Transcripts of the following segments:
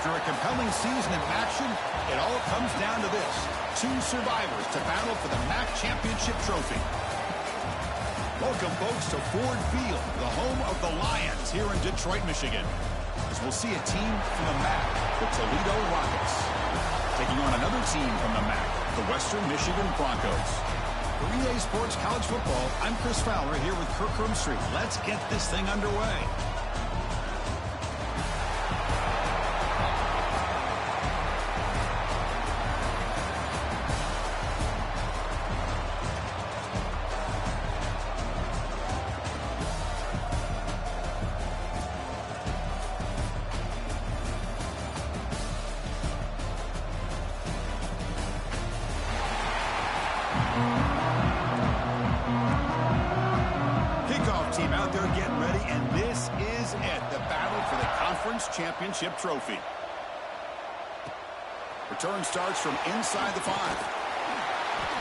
After a compelling season in action, it all comes down to this. Two survivors to battle for the MAC championship trophy. Welcome, folks, to Ford Field, the home of the Lions here in Detroit, Michigan. As we'll see a team from the MAC, the Toledo Rockets, taking on another team from the MAC, the Western Michigan Broncos. For EA Sports College Football, I'm Chris Fowler here with Kirk Street. Let's get this thing underway. Team out there getting ready, and this is it, the battle for the conference championship trophy. Return starts from inside the 5.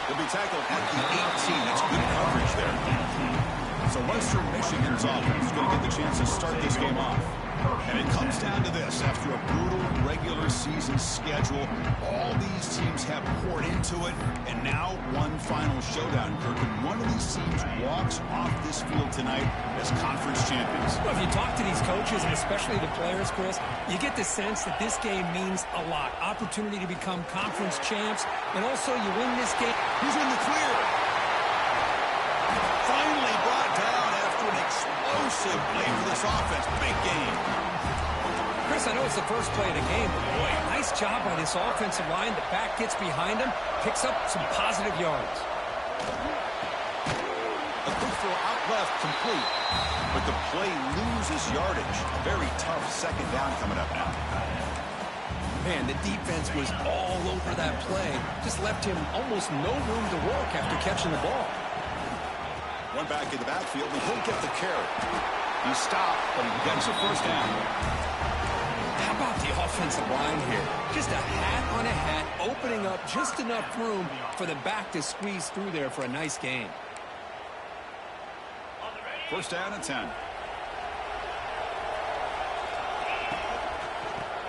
He'll be tackled at the 18. That's good coverage there. So Western Michigan's offense is going to get the chance to start this game off. And it comes down to this. After a brutal regular season schedule, all these teams have poured into it, and now one final showdown, Kirk. And one of these teams walks off this field tonight as conference champions. Well, if you talk to these coaches, and especially the players, Chris, you get the sense that this game means a lot. Opportunity to become conference champs, and also you win this game. He's in the clear. Finally brought down after an explosive play for this offense. Big game. Chris, I know it's the first play of the game, but boy, nice job by this offensive line. The back gets behind him, picks up some positive yards. A quick throw out left, complete. But the play loses yardage. A very tough second down coming up now. Man, the defense was all over that play. Just left him almost no room to work after catching the ball. One back in the backfield, and he'll get the carry. He stopped, but he gets a first down. How about the offensive line here? Just a hat on a hat, opening up just enough room for the back to squeeze through there for a nice gain. First down and 10.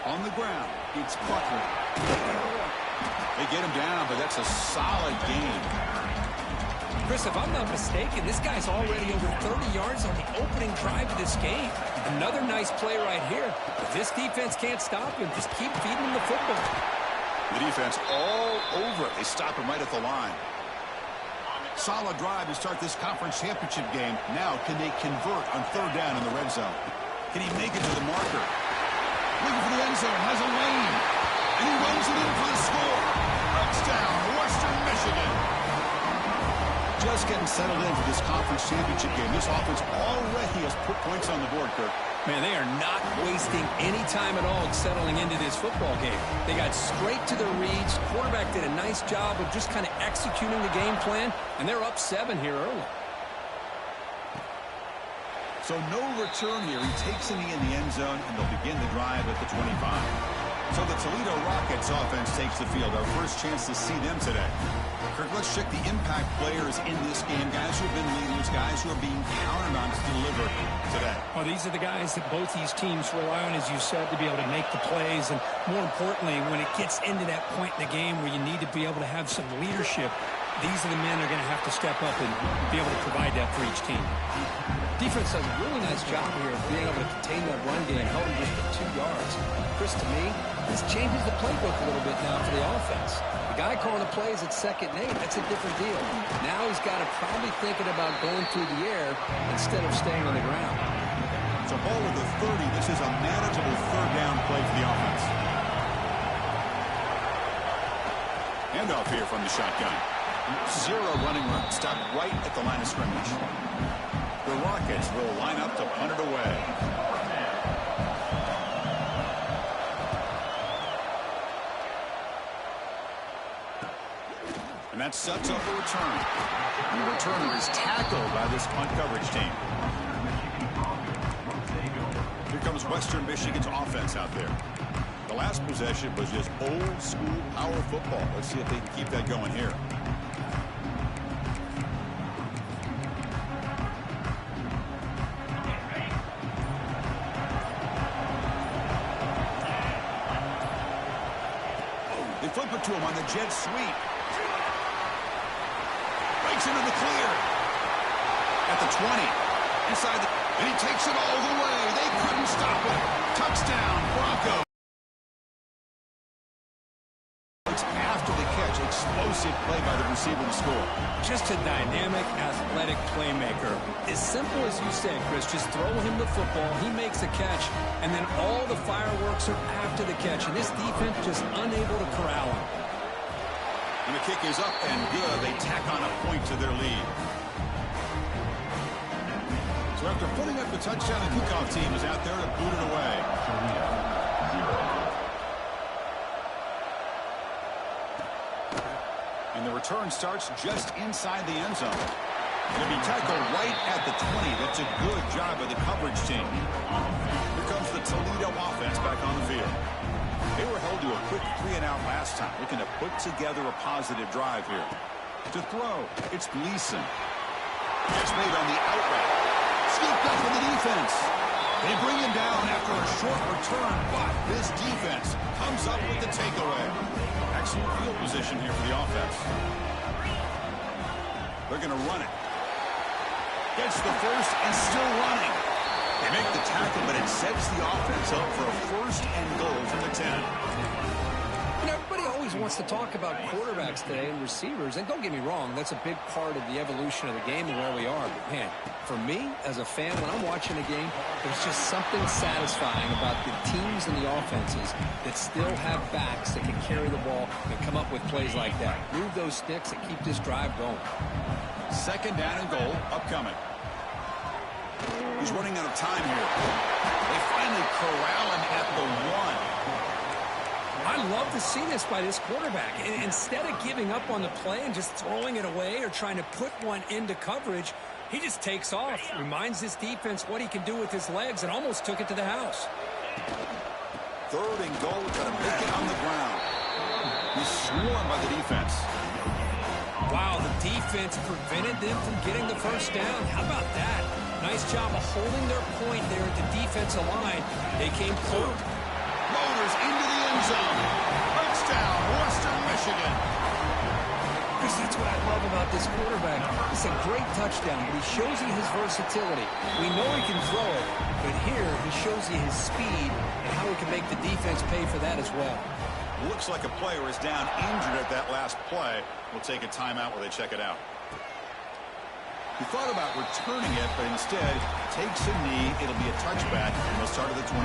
On the ground, it's Butler. They get him down, but that's a solid gain. Chris, if I'm not mistaken, this guy's already over 30 yards on the opening drive of this game. Another nice play right here. If this defense can't stop him, just keep feeding him the football. The defense all over it. They stop him right at the line. Solid drive to start this conference championship game. Now, can they convert on third down in the red zone? Can he make it to the marker? Looking for the end zone, has a lane. And he runs it in for the score. Touchdown, Western Michigan. Just getting settled in for this conference championship game. This offense already has put points on the board, Kirk. Man, they are not wasting any time at all settling into this football game. They got straight to their reads. Quarterback did a nice job of just kind of executing the game plan, and they're up 7 here early. So no return here. He takes it in the end zone, and they'll begin the drive at the 25. So the Toledo Rockets offense takes the field. Our first chance to see them today. Kirk, let's check the impact players in this game. Guys who have been leaders, guys who are being counted on to deliver today. Well, these are the guys that both these teams rely on, as you said, to be able to make the plays. And more importantly, when it gets into that point in the game where you need to be able to have some leadership, these are the men that are going to have to step up and be able to provide that for each team. Defense does a really nice job here of being able to contain that run game, held him just for 2 yards. Chris, to me, this changes the playbook a little bit now for the offense. The guy calling the plays at 2nd and 8, that's a different deal. Now he's got to probably thinking about going through the air instead of staying on the ground. So ball with the 30. This is a manageable third down play for the offense. Handoff here from the shotgun. 0 running room. Stopped right at the line of scrimmage. The Rockets will line up to punt it away. And that sets up a return. The returner is tackled by this punt coverage team. Here comes Western Michigan's offense out there. The last possession was just old school power football. Let's see if they can keep that going here. flip it to him on the jet sweep. Breaks into the clear. At the 20. Inside the... And he takes it all the way. They couldn't stop it. Touchdown, Broncos. After the catch, explosive play by the receiver to score. Just a dynamic, athletic playmaker. As simple as you said, Chris, just throw him the football, he makes a catch, and then all the fireworks are after the catch. And this defense just unable to corral him. And the kick is up and good. They tack on a point to their lead. So after putting up the touchdown, the kickoff team is out there to boot it away. And the return starts just inside the end zone. Going to be tackled right at the 20. That's a good job by the coverage team. Here comes the Toledo offense back on the field. They were held to a quick 3-and-out last time, looking to put together a positive drive here. To throw, it's Gleason. Catch made on the out route. Scooped up for the defense. They bring him down after a short return, but this defense comes up with the takeaway. Excellent field position here for the offense. They're going to run it. Gets the first and still running. They make the tackle, but it sets the offense up for a first and goal from the 10. You know, everybody always wants to talk about quarterbacks today and receivers, and don't get me wrong, that's a big part of the evolution of the game and where we are. But, man, for me, as a fan, when I'm watching a game, there's just something satisfying about the teams and the offenses that still have backs that can carry the ball and come up with plays like that. Move those sticks and keep this drive going. Second down and goal upcoming. He's running out of time here. They finally corral him at the 1. I love to see this by this quarterback. And instead of giving up on the play and just throwing it away or trying to put one into coverage, he just takes off, reminds his defense what he can do with his legs, and almost took it to the house. Third and goal, got to make it on the ground. He's swarmed by the defense. Wow, the defense prevented them from getting the first down. How about that? Nice job of holding their point there at the defensive line. They came through. Motors into the end zone. Touchdown, Western Michigan. Chris, that's what I love about this quarterback. It's a great touchdown, but he shows you his versatility. We know he can throw it, but here he shows you his speed and how he can make the defense pay for that as well. Looks like a player is down injured at that last play. We'll take a timeout where they check it out. He thought about returning it, but instead takes a knee. It'll be a touchback, and they'll start at the 25.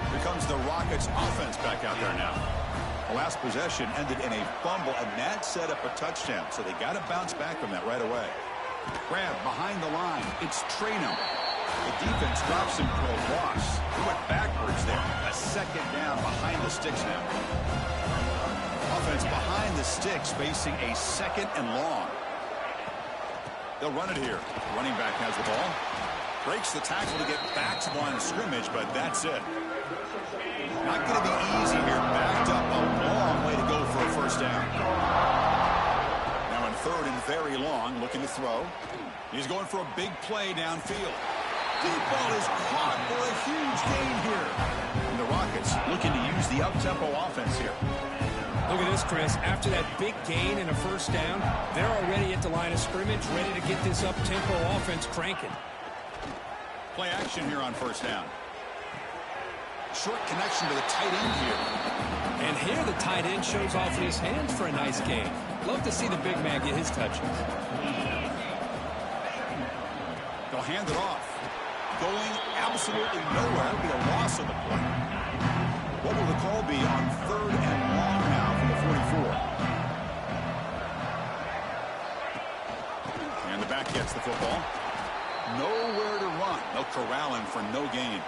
Here comes the Rockets offense back out there now. The last possession ended in a fumble, and that set up a touchdown, so they got to bounce back from that right away. Grab behind the line. It's Traynham. The defense drops him for a loss. He went backwards there. A second down behind the sticks now. Offense behind the sticks facing a second and long. They'll run it here. Running back has the ball. Breaks the tackle to get back to the line of scrimmage, but that's it. Not going to be easy here. Backed up a long way to go for a first down. Now in third and very long, looking to throw. He's going for a big play downfield. Deep ball is caught for a huge gain here. And the Rockets looking to use the up-tempo offense here. Look at this, Chris. After that big gain and a first down, they're already at the line of scrimmage, ready to get this up-tempo offense cranking. Play action here on first down. Short connection to the tight end here. And here the tight end shows off his hands for a nice gain. Love to see the big man get his touches. They'll hand it off. Going absolutely nowhere. It'll be a loss of the play. What will the call be on third and long now from the 44? And the back gets the football. Nowhere to run. They'll corral him for no gain.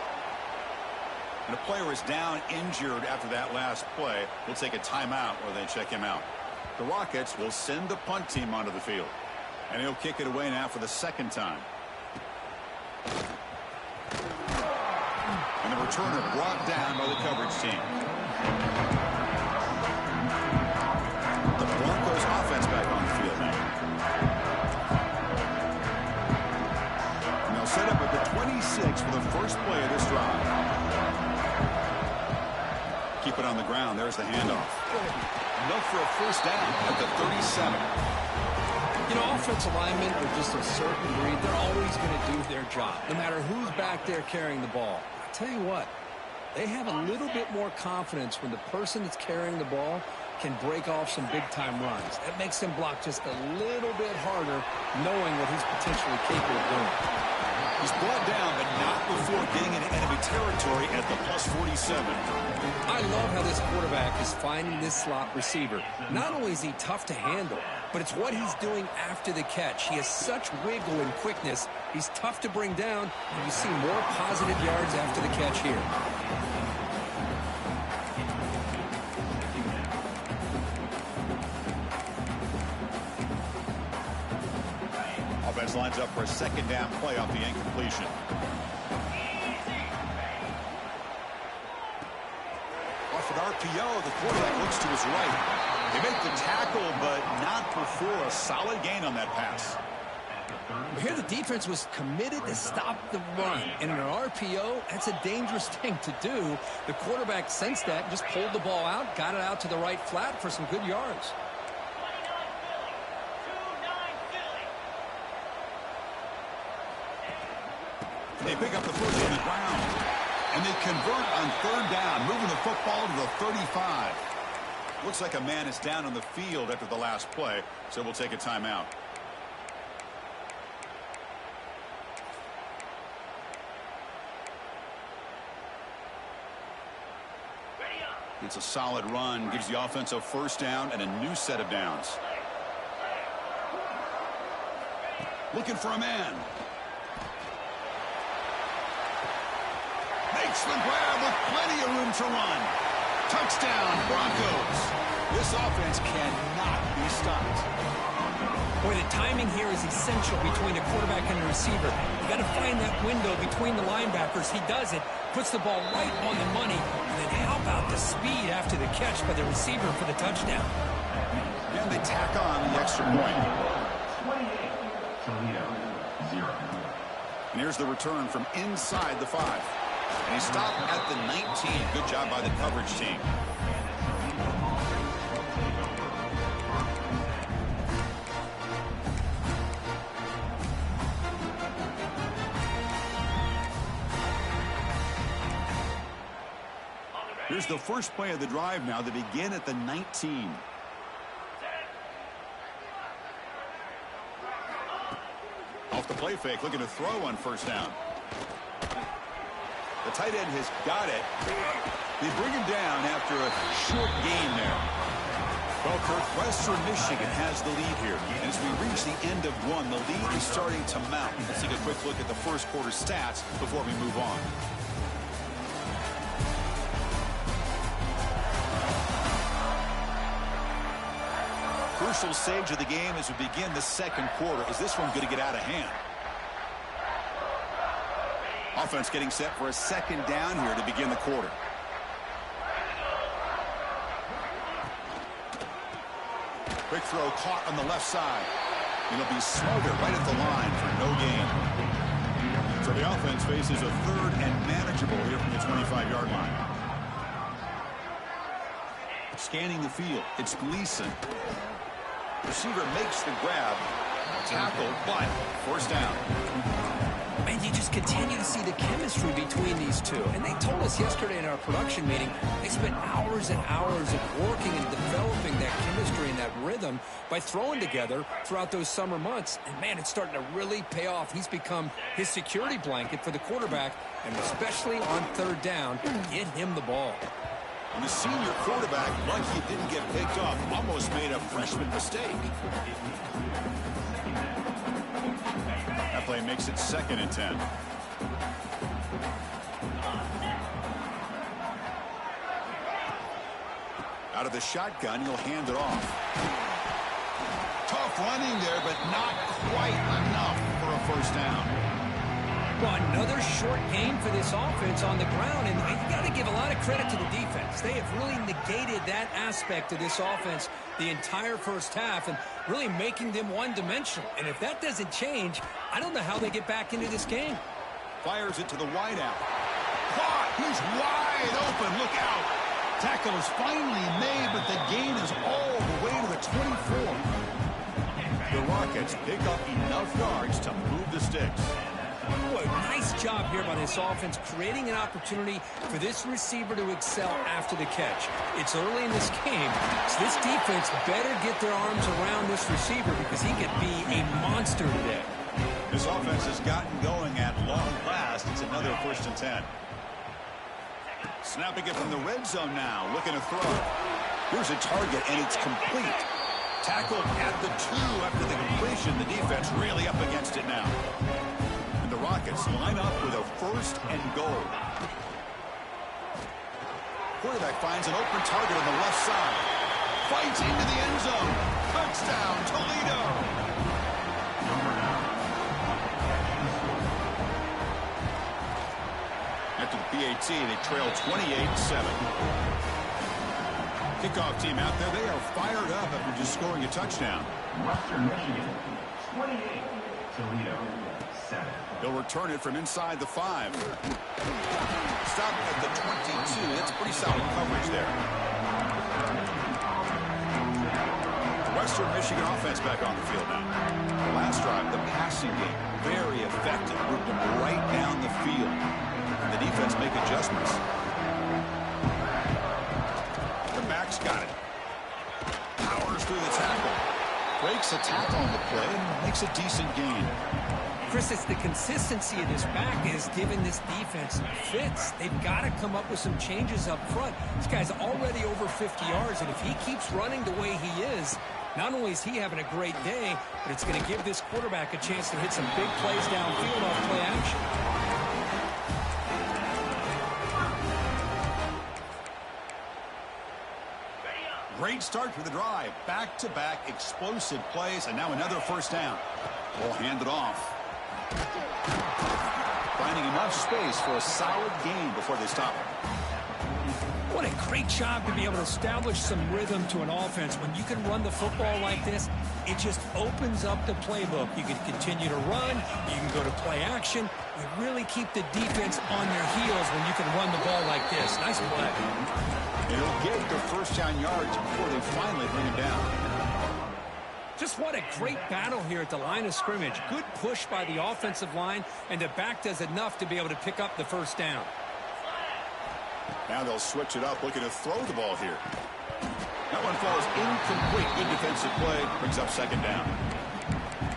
And a player is down injured after that last play. We'll take a timeout where they check him out. The Rockets will send the punt team onto the field. And he'll kick it away now for the second time. And the returner brought down by the coverage team. The Broncos offense back on the field now. And they'll set up at the 26 for the first play of this drive. Keep it on the ground. There's the handoff. Enough for a first down at the 37. You know, offensive linemen are just a certain breed. They're always going to do their job, no matter who's back there carrying the ball. I tell you what, they have a little bit more confidence when the person that's carrying the ball can break off some big-time runs. That makes them block just a little bit harder, knowing what he's potentially capable of doing. He's brought down, but not before getting into enemy territory at the plus 47. I love how this quarterback is finding this slot receiver. Not only is he tough to handle, but it's what he's doing after the catch. He has such wiggle and quickness. He's tough to bring down, and you see more positive yards after the catch here. Offense lines up for a second down play off the incompletion. Off an RPO, the quarterback looks to his right. They make the tackle, but not before a solid gain on that pass. Here the defense was committed to stop the run. And in an RPO, that's a dangerous thing to do. The quarterback sensed that and just pulled the ball out, got it out to the right flat for some good yards. They pick up the first on the ground. And they convert on third down, moving the football to the 35. Looks like a man is down on the field after the last play, so we'll take a timeout. It's a solid run, gives the offense a first down and a new set of downs. Looking for a man. Makes the grab with plenty of room to run. Touchdown, Broncos. This offense cannot be stopped. Boy, the timing here is essential between the quarterback and the receiver. You got to find that window between the linebackers. He does it, puts the ball right on the money. And then how about the speed after the catch by the receiver for the touchdown? And they tack on the extra point. Toledo, 0. And here's the return from inside the 5. And he stopped at the 19. Good job by the coverage team. Here's the first play of the drive now. They begin at the 19. Off the play fake, looking to throw on first down. The tight end has got it. They bring him down after a short gain there. Well, Kirk, Western Michigan has the lead here. And as we reach the end of one, the lead is starting to mount. Let's take a quick look at the first quarter stats before we move on. Crucial stage of the game as we begin the second quarter. Is this one going to get out of hand? Offense getting set for a second down here to begin the quarter. Quick throw caught on the left side. It'll be smothered right at the line for no gain. So the offense faces a third and manageable here from the 25-yard line. Scanning the field, it's Gleason. Receiver makes the grab. Tackle, but first down. And you just continue to see the chemistry between these two. And they told us yesterday in our production meeting, they spent hours and hours of working and developing that chemistry and that rhythm by throwing together throughout those summer months. And, man, it's starting to really pay off. He's become his security blanket for the quarterback, and especially on third down, get him the ball. And the senior quarterback, lucky it didn't get picked off, almost made a freshman mistake. That play makes it 2nd and 10. Out of the shotgun, he'll hand it off. Tough running there, but not quite enough for a first down. Well, another short game for this offense on the ground, and you got to give a lot of credit to the defense. They have really negated that aspect of this offense the entire first half and really making them one-dimensional. And if that doesn't change, I don't know how they get back into this game. Fires it to the wideout. Caught! He's wide open. Look out. Tackle is finally made, but the gain is all the way to the 24. The Rockets pick up enough yards to move the sticks. Boy, nice job here by this offense, creating an opportunity for this receiver to excel after the catch. It's early in this game, so this defense better get their arms around this receiver because he could be a monster today. This offense has gotten going at long last. It's another 1st and 10. Snapping it from the red zone now, looking to throw. Here's a target, and it's complete. Tackled at the 2 after the completion. The defense really up against it now. And the Rockets line up with a 1st and goal. Quarterback finds an open target on the left side. Fights into the end zone. Touchdown, Toledo. After the PAT, they trail 28-7. Kickoff team out there. They are fired up after just scoring a touchdown. Western Michigan, 28. Toledo, 7. They'll return it from inside the 5. Stop at the 22. That's pretty solid coverage there. Western Michigan offense back on the field now. Last drive, the passing game, very effective. Moved them right down the field. And the defense make adjustments. The back's got it. Powers through the tackle. Breaks a tackle on the play and makes a decent gain. Chris, it's the consistency of this back is giving this defense fits. They've got to come up with some changes up front. This guy's already over 50 yards, and if he keeps running the way he is, not only is he having a great day, but it's going to give this quarterback a chance to hit some big plays downfield off play action. Great start for the drive. Back-to-back explosive plays, and now another 1st down. We'll hand it off. Finding enough space for a solid gain before they stop it. What a great job to be able to establish some rhythm to an offense. When you can run the football like this, it just opens up the playbook. You can continue to run. You can go to play action. You really keep the defense on their heels when you can run the ball like this. Nice play. It'll get the 1st down yards before they finally bring him down. Just what a great battle here at the line of scrimmage. Good push by the offensive line, and the back does enough to be able to pick up the 1st down. Now they'll switch it up, looking to throw the ball here. That one falls incomplete. Good defensive play. Brings up 2nd down.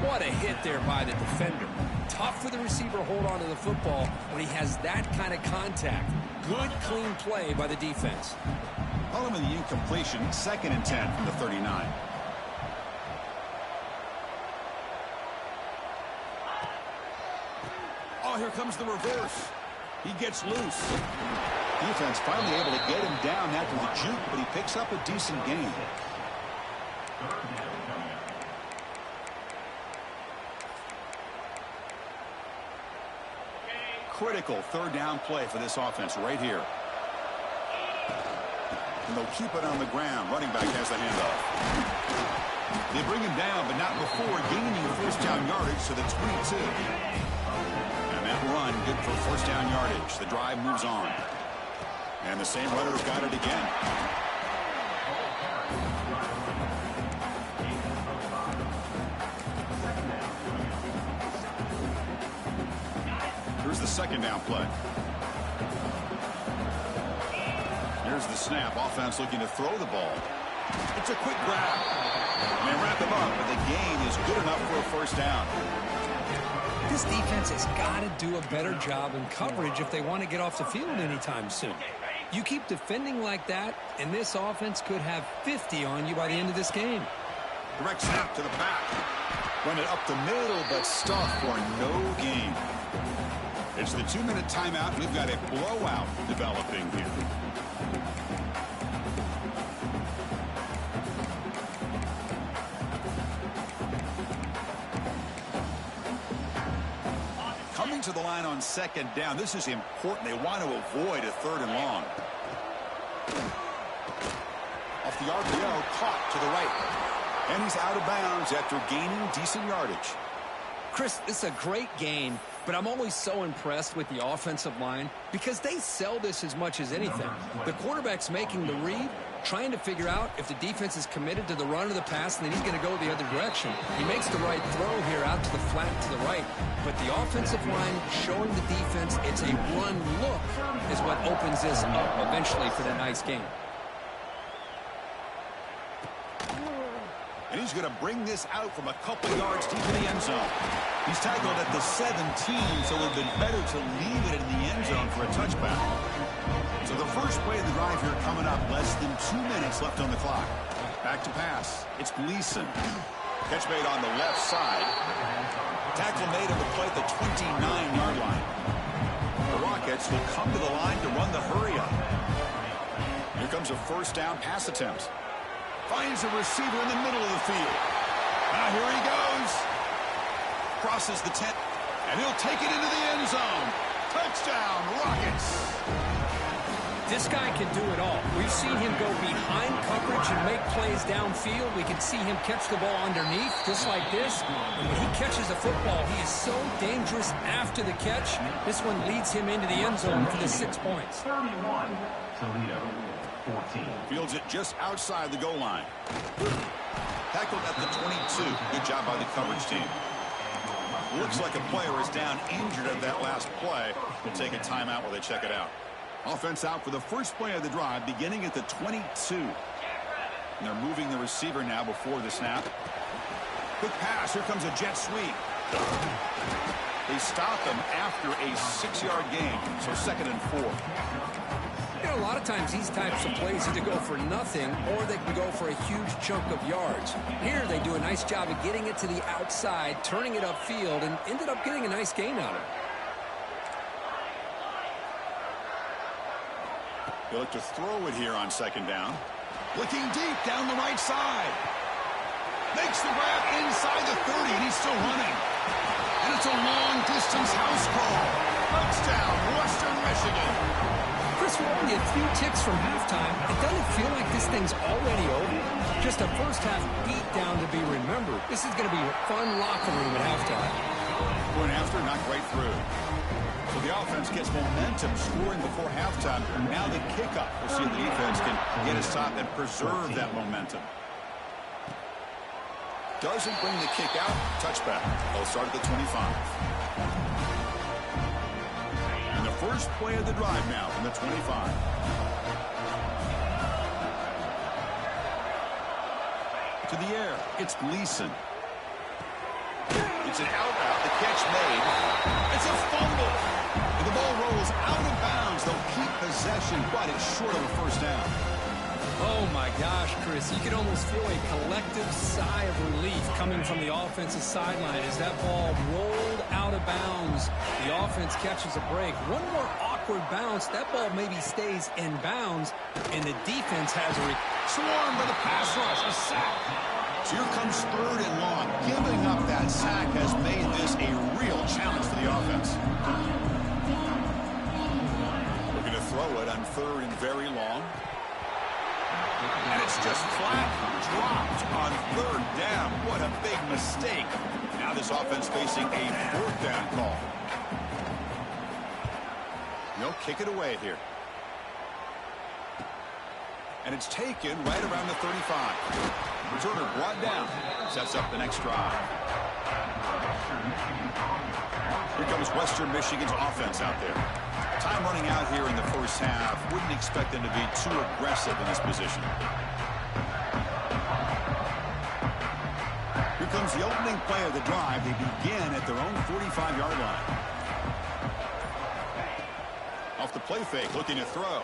What a hit there by the defender. Tough for the receiver to hold on to the football when he has that kind of contact. Good, clean play by the defense. Following the incompletion, 2nd and 10 from the 39. Oh, here comes the reverse. He gets loose. Defense finally able to get him down after the juke, but he picks up a decent gain. Critical 3rd down play for this offense right here. And they'll keep it on the ground. Running back has the handoff. They bring him down, but not before gaining 1st down yardage to the 22. And that run good for 1st down yardage. The drive moves on. And the same runner's got it again. Here's the 2nd down play. Here's the snap. Offense looking to throw the ball. It's a quick grab. And they wrap him up, but the gain is good enough for a 1st down. This defense has got to do a better job in coverage if they want to get off the field anytime soon. You keep defending like that, and this offense could have 50 on you by the end of this game. Direct snap to the back. Run it up the middle, but stuffed for no gain. It's the 2-minute timeout. We've got a blowout developing here. Coming to the line on 2nd down. This is important. They want to avoid a 3rd and long. Off the RPO, caught to the right. And he's out of bounds after gaining decent yardage. Chris, this is a great gain, but I'm always so impressed with the offensive line because they sell this as much as anything. The quarterback's making the read, trying to figure out if the defense is committed to the run or the pass, and then he's going to go the other direction. He makes the right throw here out to the flat to the right, but the offensive line showing the defense it's a run look is what opens this up eventually for the nice game. And he's going to bring this out from a couple yards deep in the end zone. He's tackled at the 17, so it would have been better to leave it in the end zone for a touchback. So the first play of the drive here coming up, less than 2 minutes left on the clock. Back to pass. It's Gleason. Catch made on the left side. Tackle made on the play at the 29-yard line. The Rockets will come to the line to run the hurry-up. Here comes a first down pass attempt. Finds a receiver in the middle of the field. Now here he goes. Crosses the 10. And he'll take it into the end zone. Touchdown, Rockets. This guy can do it all. We've seen him go behind coverage and make plays downfield. We can see him catch the ball underneath, just like this. And when he catches a football, he is so dangerous after the catch. This one leads him into the end zone for the 6 points. 31, Toledo, 14. Fields it just outside the goal line. Tackled at the 22. Good job by the coverage team. Looks like a player is down injured at that last play. We'll take a timeout while they check it out. Offense out for the first play of the drive, beginning at the 22. And they're moving the receiver now before the snap. Quick pass. Here comes a jet sweep. They stop him after a 6-yard gain, so 2nd and 4. You know, a lot of times these types of plays either go for nothing or they can go for a huge chunk of yards. Here they do a nice job of getting it to the outside, turning it upfield, and ended up getting a nice gain out of it. They look to throw it here on 2nd down. Looking deep down the right side. Makes the grab inside the 30, and he's still running. And it's a long-distance house call. Touchdown, Western Michigan. Chris, we're only a few ticks from halftime. It doesn't feel like this thing's already over. Just a first-half beatdown to be remembered. This is going to be a fun locker room at halftime. Point after, not quite through. So the offense gets momentum scoring before halftime. Now the kickoff. We'll see if the defense can get a stop and preserve that momentum. Doesn't bring the kick out. Touchback. They'll start at the 25. And the first play of the drive now from the 25. To the air. It's Gleason. It's an out route. The catch made. It's a fumble. And the ball rolls out of bounds. They'll keep possession, but it's short of a first down. Oh, my gosh, Chris. You can almost feel a collective sigh of relief coming from the offensive sideline as that ball rolled out of bounds. The offense catches a break. One more awkward bounce. That ball maybe stays in bounds, and the defense has a swarmed by the pass rush. A sack. So here comes 3rd and long. Giving up that sack has made this a real challenge for the offense. Looking to throw it on 3rd and very long. And it's just flat dropped on 3rd down. What a big mistake. Now this offense facing a 4th down call. They'll kick it away here. And it's taken right around the 35. Returner brought down. Sets up the next drive. Here comes Western Michigan's offense out there. Time running out here in the first half. Wouldn't expect them to be too aggressive in this position. Here comes the opening play of the drive. They begin at their own 45-yard line. Off the play fake, looking to throw.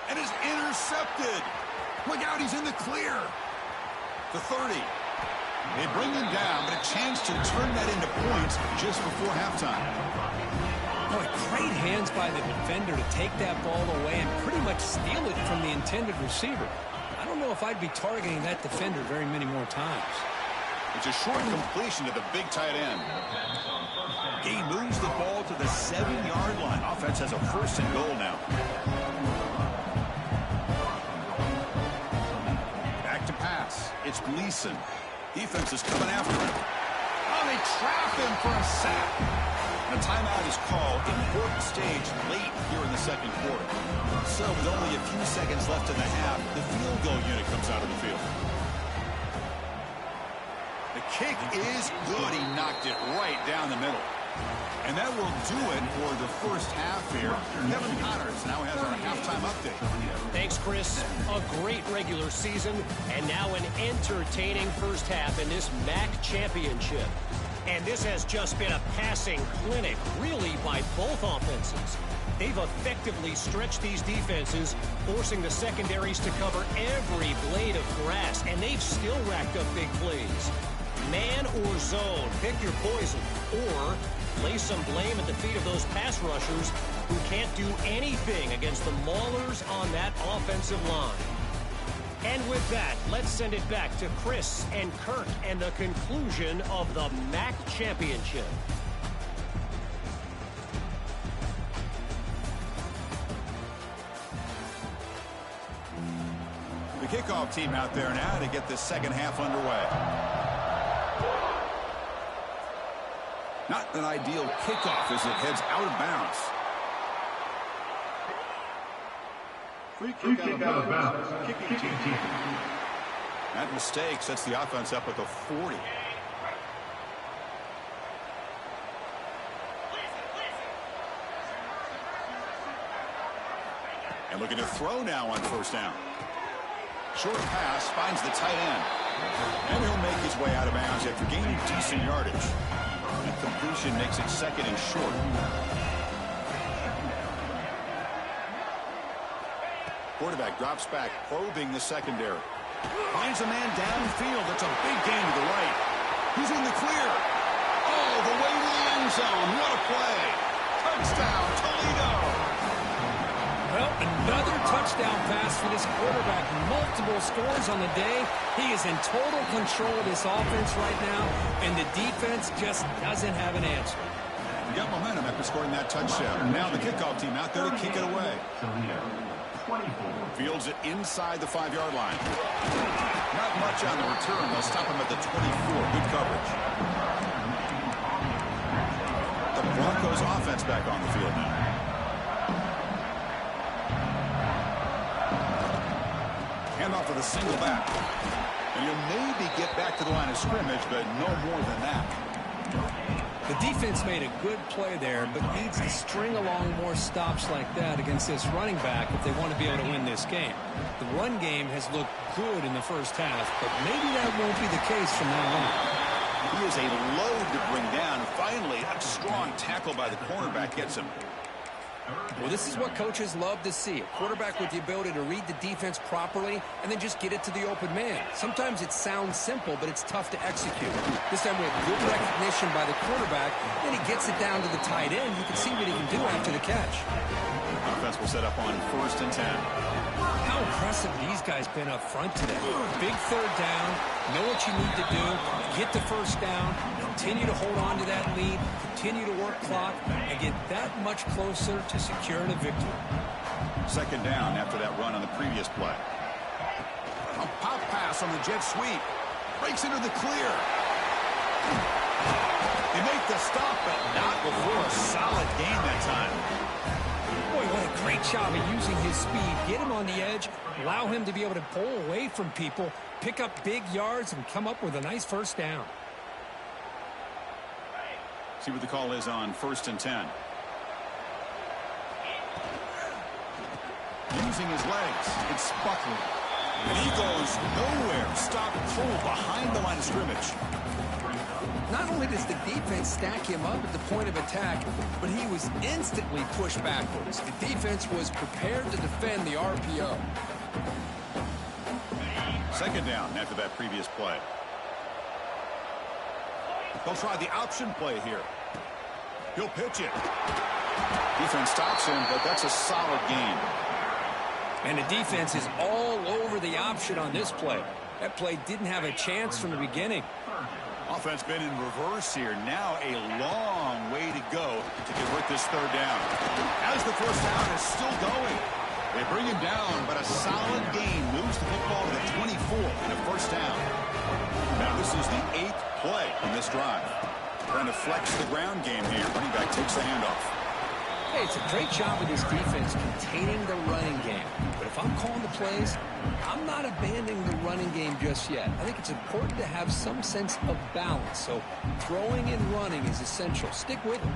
And is intercepted. Look out, he's in the clear. The 30. They bring him down, but a chance to turn that into points just before halftime. Boy, great hands by the defender to take that ball away and pretty much steal it from the intended receiver. I don't know if I'd be targeting that defender very many more times. It's a short completion to the big tight end. He moves the ball to the 7-yard line. Offense has a 1st and goal now. Back to pass. It's Gleason. Defense is coming after him. Oh, they trap him for a sack. And a timeout is called. Important stage late here in the second quarter. So with only a few seconds left in the half, the field goal unit comes out of the field. The kick is good. He knocked it right down the middle. And that will do it for the first half here. Kevin Connors now has our halftime update. Thanks, Chris. A great regular season, and now an entertaining first half in this MAC championship. And this has just been a passing clinic, really, by both offenses. They've effectively stretched these defenses, forcing the secondaries to cover every blade of grass, and they've still racked up big plays. Man or zone, pick your poison, or lay some blame at the feet of those pass rushers who can't do anything against the maulers on that offensive line. And with that, let's send it back to Chris and Kirk and the conclusion of the MAC championship. The kickoff team out there now to get this second half underway. Not an ideal kickoff as it heads out of bounds. Free kick out of bounds. Kicking team. That mistake sets the offense up at the 40. And looking to throw now on first down. Short pass finds the tight end. And he'll make his way out of bounds after gaining decent yardage. That completion makes it second and short. Quarterback drops back, probing the secondary. Finds a man downfield. That's a big gain to the right. He's in the clear. Oh, the way to the end zone. What a play. Touchdown, Toledo. Well, another touchdown pass for this quarterback. Multiple scores on the day. He is in total control of this offense right now, and the defense just doesn't have an answer. He got momentum after scoring that touchdown. Now the kickoff team out there to kick it away. Fields it inside the 5-yard line. Not much on the return. They'll stop him at the 24. Good coverage. The Broncos offense back on the field now. Handoff with a single back. And he'll maybe get back to the line of scrimmage, but no more than that. The defense made a good play there, but needs to string along more stops like that against this running back if they want to be able to win this game. The run game has looked good in the first half, but maybe that won't be the case from now on. He is a load to bring down. Finally, a strong tackle by the cornerback gets him. Well, this is what coaches love to see. A quarterback with the ability to read the defense properly and then just get it to the open man. Sometimes it sounds simple, but it's tough to execute. This time we have good recognition by the quarterback, then he gets it down to the tight end. You can see what he can do after the catch. Offense will set up on 1st and 10. How impressive these guys been up front today. Big third down, know what you need to do, get the first down, continue to hold on to that lead, continue to work clock, and get that much closer to securing a victory. Second down after that run on the previous play. A pop pass on the jet sweep. Breaks into the clear. They make the stop, but not before a solid gain that time. Boy, what a great job of using his speed. Get him on the edge, allow him to be able to pull away from people, pick up big yards, and come up with a nice first down. See what the call is on 1st and 10. Using his legs, it's Buckley. And he goes nowhere. Stop cold behind the line of scrimmage. Not only does the defense stack him up at the point of attack, but he was instantly pushed backwards. The defense was prepared to defend the RPO. Second down after that previous play. They'll try the option play here. He'll pitch it. Defense stops him, but that's a solid gain. And the defense is all over the option on this play. That play didn't have a chance from the beginning. Offense been in reverse here. Now a long way to go to convert this third down. As the first down is still going. They bring him down, but a solid gain moves the football to the 24 and a first down. Now this is the 8th play in this drive. Trying to flex the ground game here. Running back takes the handoff. Hey, it's a great job of this defense containing the running game. But if I'm calling the plays, I'm not abandoning the running game just yet. I think it's important to have some sense of balance. So throwing and running is essential. Stick with it.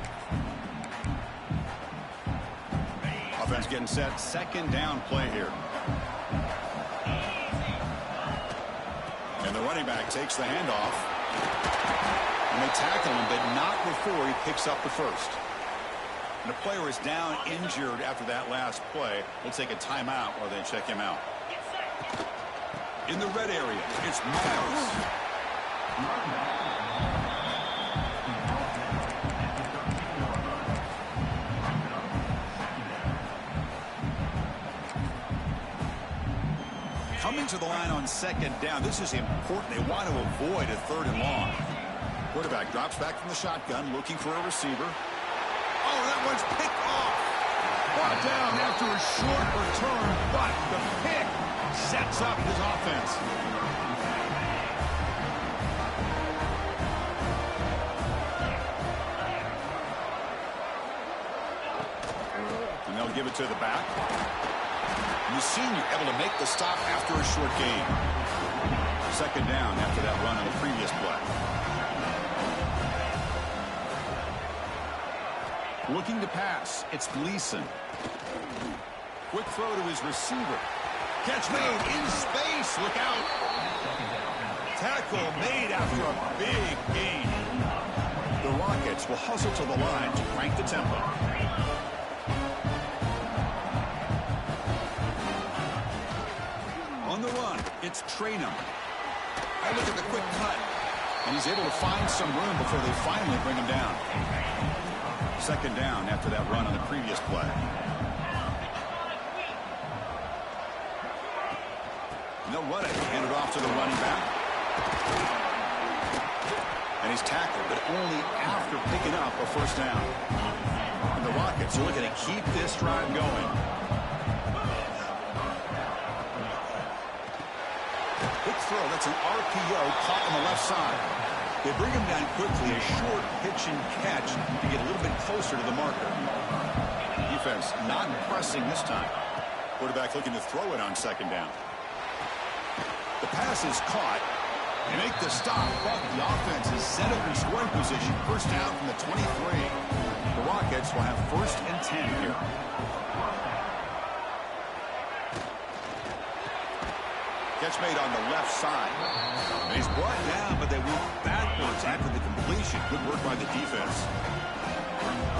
Offense getting set. Second down play here. And the running back takes the handoff. And they tackle him, but not before he picks up the first. And the player is down injured after that last play. They'll take a timeout while they check him out. In the red area, it's Miles. Coming to the line on second down. This is important. They want to avoid a third and long. Quarterback drops back from the shotgun, looking for a receiver. Oh, that one's picked off. Brought down after a short return, but the pick sets up his offense. And they'll give it to the back. And the senior able to make the stop after a short gain. Second down after that run on the previous play. Looking to pass. It's Gleason. Quick throw to his receiver. Catch made in space. Look out. Tackle made after a big gain. The Rockets will hustle to the line to crank the tempo. On the run, it's Traynham. I look at the quick cut. And he's able to find some room before they finally bring him down. Second down after that run on the previous play. And they'll run it. Hand it off to the running back. And he's tackled, but only after picking up a first down. And the Rockets are looking to keep this drive going. Quick throw. That's an RPO caught on the left side. They bring him down quickly, a short pitch and catch to get a little bit closer to the marker. Defense not pressing this time. Quarterback looking to throw it on second down. The pass is caught. They make the stop, but the offense is set up in scoring position. First down from the 23. The Rockets will have first and 10 here. Catch made on the left side. He's brought down, but they went backwards after the completion. Good work by the defense.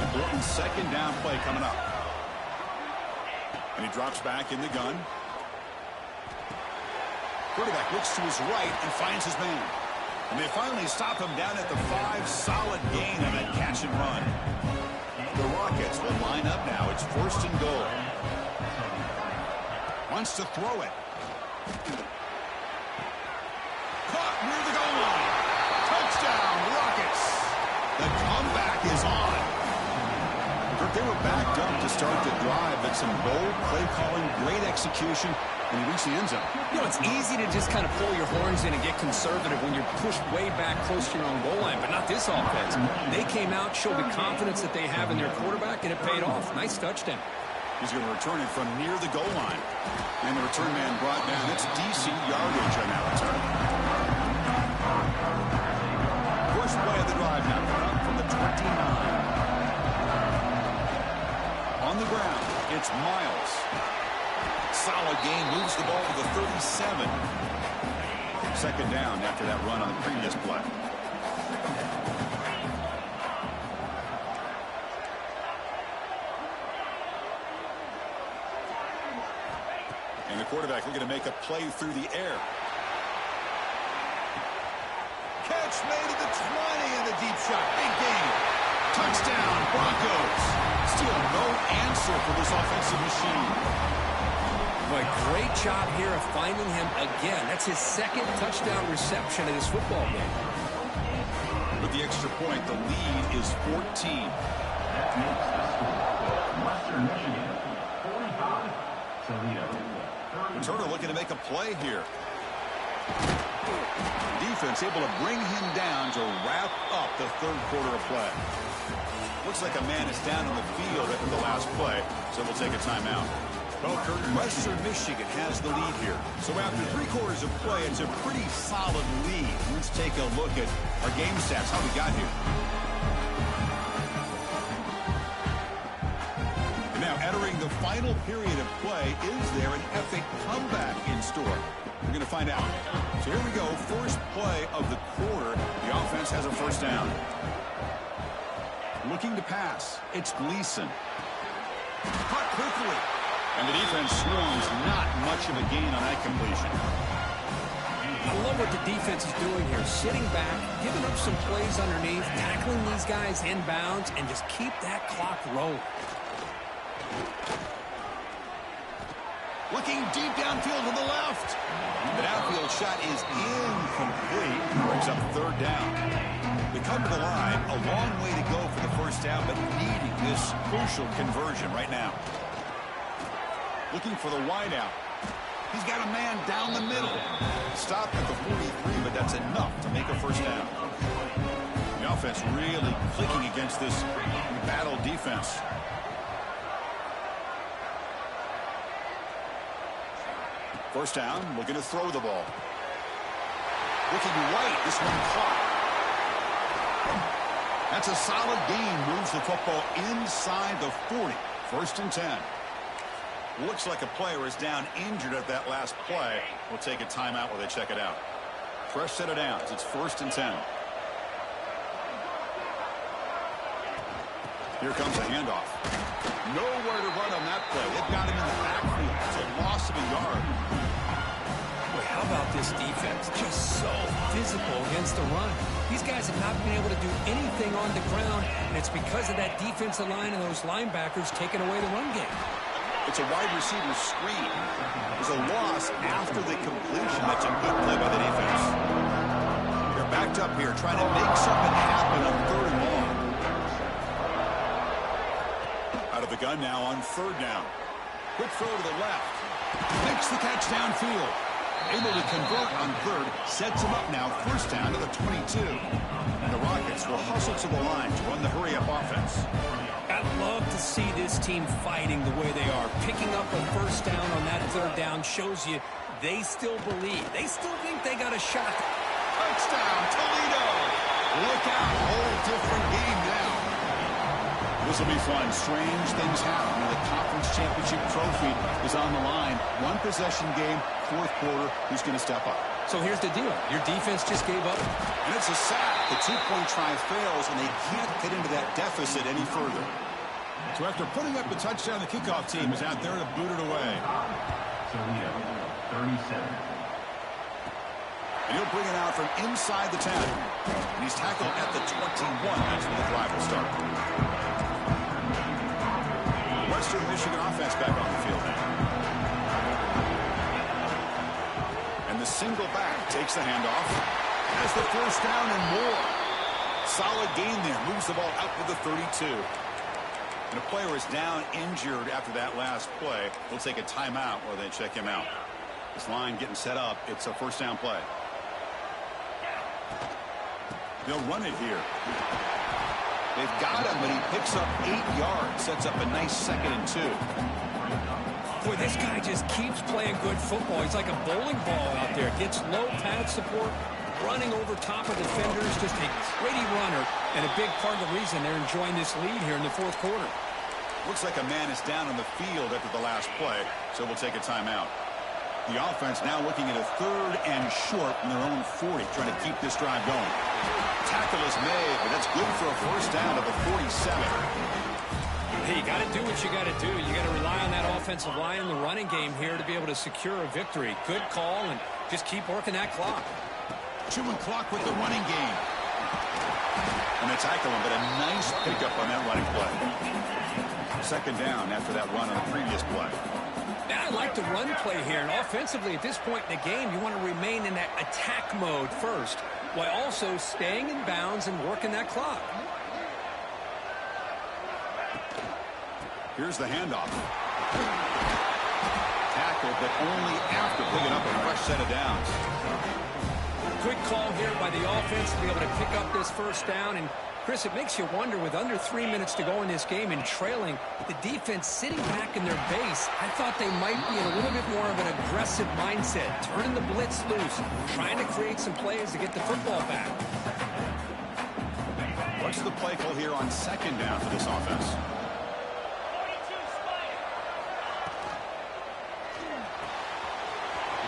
Important second down play coming up. And he drops back in the gun. Quarterback looks to his right and finds his man. And they finally stop him down at the 5. Solid gain on that catch and run. The Rockets will line up now. It's first and goal. Wants to throw it. Caught near the goal line. Touchdown, Rockets. The comeback is on. They were backed up to start the drive, but some bold play calling, great execution, and he reached the end zone. You know, it's easy to just kind of pull your horns in and get conservative when you're pushed way back close to your own goal line, but not this offense. They came out, showed the confidence that they have in their quarterback, and it paid off. Nice touchdown. He's going to return it from near the goal line. And the return man brought down. It's decent yardage on that return. First play of the drive now, up from the 29. On the ground, it's Miles. Solid gain, moves the ball to the 37. Second down after that run on the previous play. And the quarterback looking to make a play through the air. Catch made at the 20 and the deep shot. Big gain. Touchdown, Broncos. Still no answer for this offensive machine. Boy, great job here of finding him again. That's his second touchdown reception in this football game. With the extra point, the lead is 14. Western Michigan, 45. Toledo. Turner looking to make a play here. Defense able to bring him down to wrap up the third quarter of play. Looks like a man is down on the field after the last play, so we'll take a timeout. Well, Kurt, Western Michigan has the lead here. So after 3 quarters of play, it's a pretty solid lead. Let's take a look at our game stats, how we got here. And now entering the final period of play, is there an epic comeback in store? We're going to find out. So here we go, first play of the quarter. The offense has a first down. Looking to pass, it's Gleason. Caught quickly. And the defense swarms, not much of a gain on that completion. I love what the defense is doing here. Sitting back, giving up some plays underneath, tackling these guys inbounds, and just keep that clock rolling. Looking deep downfield to the left. The downfield shot is incomplete. Brings up third down. They come to the line, a long way to go for the first down, but needing this crucial conversion right now. Looking for the wideout. He's got a man down the middle. Stop at the 43, but that's enough to make a first down. The offense really clicking against this battle defense. First down, looking to throw the ball. Looking right, this one caught. That's a solid gain, moves the football inside the 40. First and 10. Looks like a player is down injured at that last play. We'll take a timeout while they check it out. Fresh set of downs. It's first and 10. Here comes a handoff. Nowhere to run on that play. They've got him in the backfield. It's a loss of a yard. Boy, how about this defense? Just so physical against the run. These guys have not been able to do anything on the ground, and it's because of that defensive line and those linebackers taking away the run game. It's a wide receiver screen. There's a loss after the completion. That's a good play by the defense. They're backed up here trying to make something happen on third and long. Out of the gun now on third down. Quick throw to the left. Makes the catch downfield. Able to convert on third. Sets him up now. First down to the 22. And the Rockets will hustle to the line to run the hurry-up offense. I love to see this team fighting the way they are. Picking up a first down on that third down shows you they still believe. They still think they got a shot. Touchdown, Toledo. Look out, whole different game now. This will be fun. Strange things happen. The conference championship trophy is on the line. One possession game, fourth quarter. Who's going to step up? So here's the deal. Your defense just gave up. And it's a sack. The two-point try fails, and they can't get into that deficit any further. So after putting up the touchdown, the kickoff team is out there to boot it away. Toledo, 37. And he'll bring it out from inside the 10. And he's tackled at the 21. That's where the drive will start. Western Michigan offense back on the field now. And the single back takes the handoff. Has the first down and more. Solid gain there. Moves the ball out to the 32. And a player is down injured after that last play. We'll take a timeout while they check him out. This line getting set up. It's a first down play. They'll run it here. They've got him, but he picks up 8 yards. Sets up a nice 2nd and 2. Boy, this guy just keeps playing good football. He's like a bowling ball out there. Gets low pad support, running over top of defenders. Just a gritty runner, and a big part of the reason they're enjoying this lead here in the fourth quarter. Looks like a man is down on the field after the last play, so we'll take a timeout. The offense now looking at a 3rd and short from their own 40, trying to keep this drive going. Tackle is made, but that's good for a first down to the 47. Hey, you got to do what you got to do. You got to rely on that offensive line in the running game here to be able to secure a victory. Good call, and just keep working that clock. Chewing clock with the running game. And they tackle him, but a nice pickup on that running play. 2nd down after that run on the previous play. Now, I like the run play here, and offensively at this point in the game, you want to remain in that attack mode first, while also staying in bounds and working that clock. Here's the handoff. Tackled, but only after picking up a fresh set of downs. Quick call here by the offense to be able to pick up this first down. And, Chris, it makes you wonder, with under 3 minutes to go in this game and trailing, the defense sitting back in their base, I thought they might be in a little bit more of an aggressive mindset, turning the blitz loose, trying to create some plays to get the football back. What's the play call here on second down for this offense?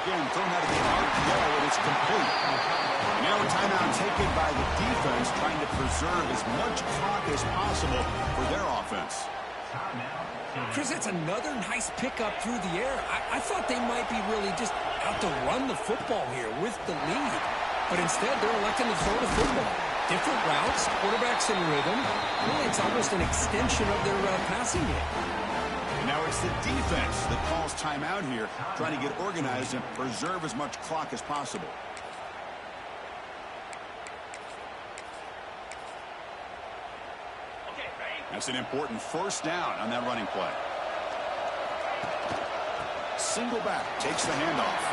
Again, thrown out of the RPO, and it's complete. And now a timeout taken by the defense, trying to preserve as much clock as possible for their offense. Chris, that's another nice pickup through the air. I thought they might be really just out to run the football here with the lead. But instead, they're electing to throw the football. Different routes, quarterbacks in rhythm. Really, it's almost an extension of their passing game. And now it's the defense that calls timeout here, trying to get organized and preserve as much clock as possible. That's an important first down on that running play. Single back, takes the handoff.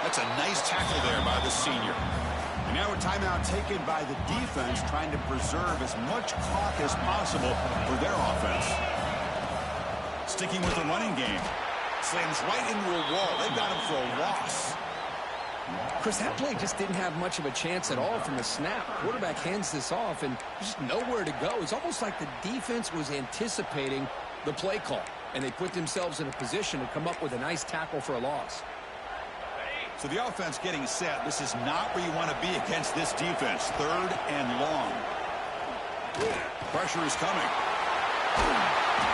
That's a nice tackle there by the senior. And now a timeout taken by the defense, trying to preserve as much clock as possible for their offense. Sticking with the running game. Slams right into a wall. They've got him for a loss. Chris, that play just didn't have much of a chance at all from the snap. Quarterback hands this off, and there's just nowhere to go. It's almost like the defense was anticipating the play call, and they put themselves in a position to come up with a nice tackle for a loss. So the offense getting set. This is not where you want to be against this defense. Third and long. Pressure is coming.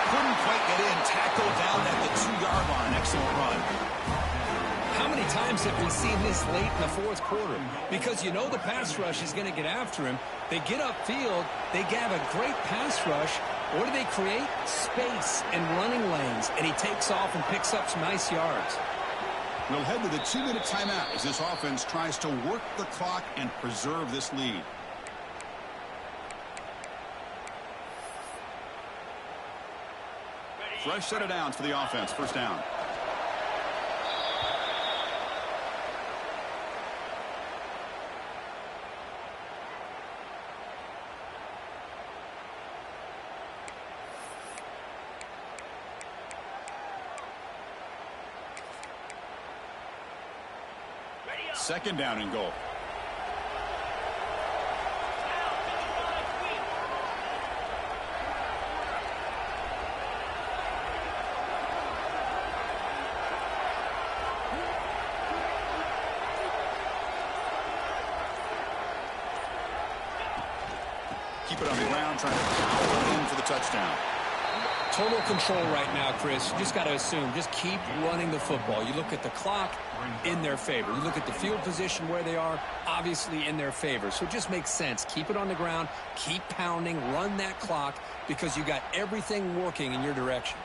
Couldn't quite get in. Tackle down at the 2-yard line. Excellent run. How many times have we seen this late in the fourth quarter? Because you know the pass rush is going to get after him. They get upfield. They have a great pass rush. What do they create? Space and running lanes. And he takes off and picks up some nice yards. We'll head to the 2-minute timeout as this offense tries to work the clock and preserve this lead. Fresh set of downs for the offense. First down. Second down and goal. Keep it on the ground, trying to power in for the touchdown. Total control right now, Chris. You just got to assume, just keep running the football. You look at the clock, in their favor. You look at the field position where they are, obviously in their favor. So it just makes sense. Keep it on the ground, keep pounding, run that clock, because you got everything working in your direction.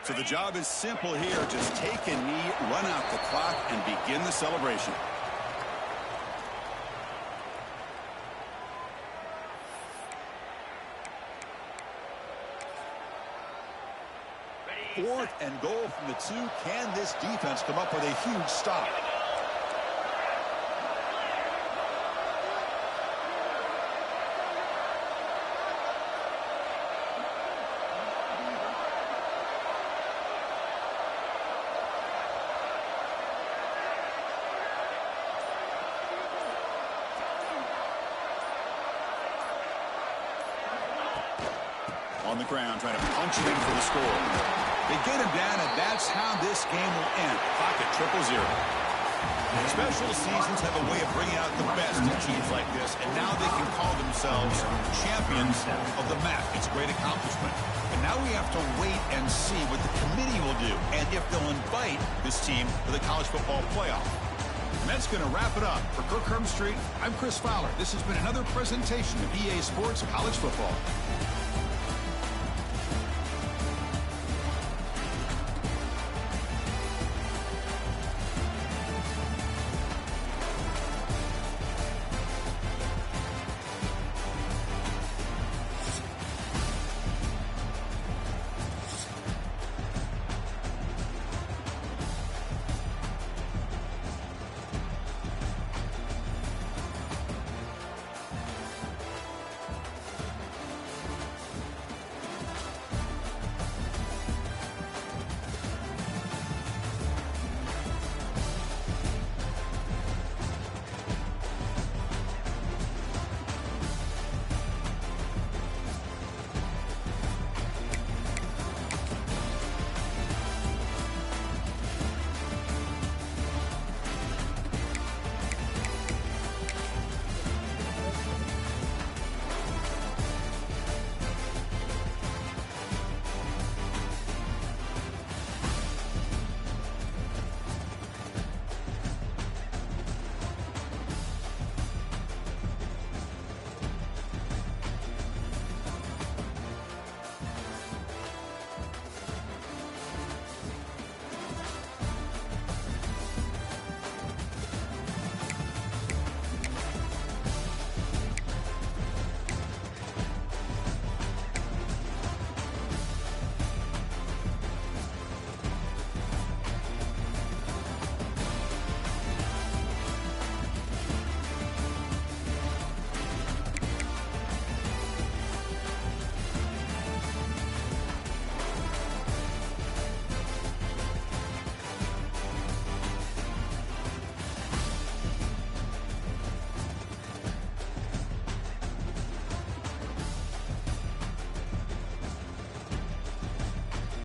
So the job is simple here. Just take a knee, run out the clock, and begin the celebration. Fourth and goal from the 2. Can this defense come up with a huge stop? On the ground, trying to punch it in for the score. They get him down, and that's how this game will end. Clock at 0-0. Special seasons have a way of bringing out the best in teams like this, and now they can call themselves champions of the MAC. It's a great accomplishment. And now we have to wait and see what the committee will do, and if they'll invite this team to the college football playoff. And that's going to wrap it up. For Kirk Herbstreit, I'm Chris Fowler. This has been another presentation of EA Sports College Football.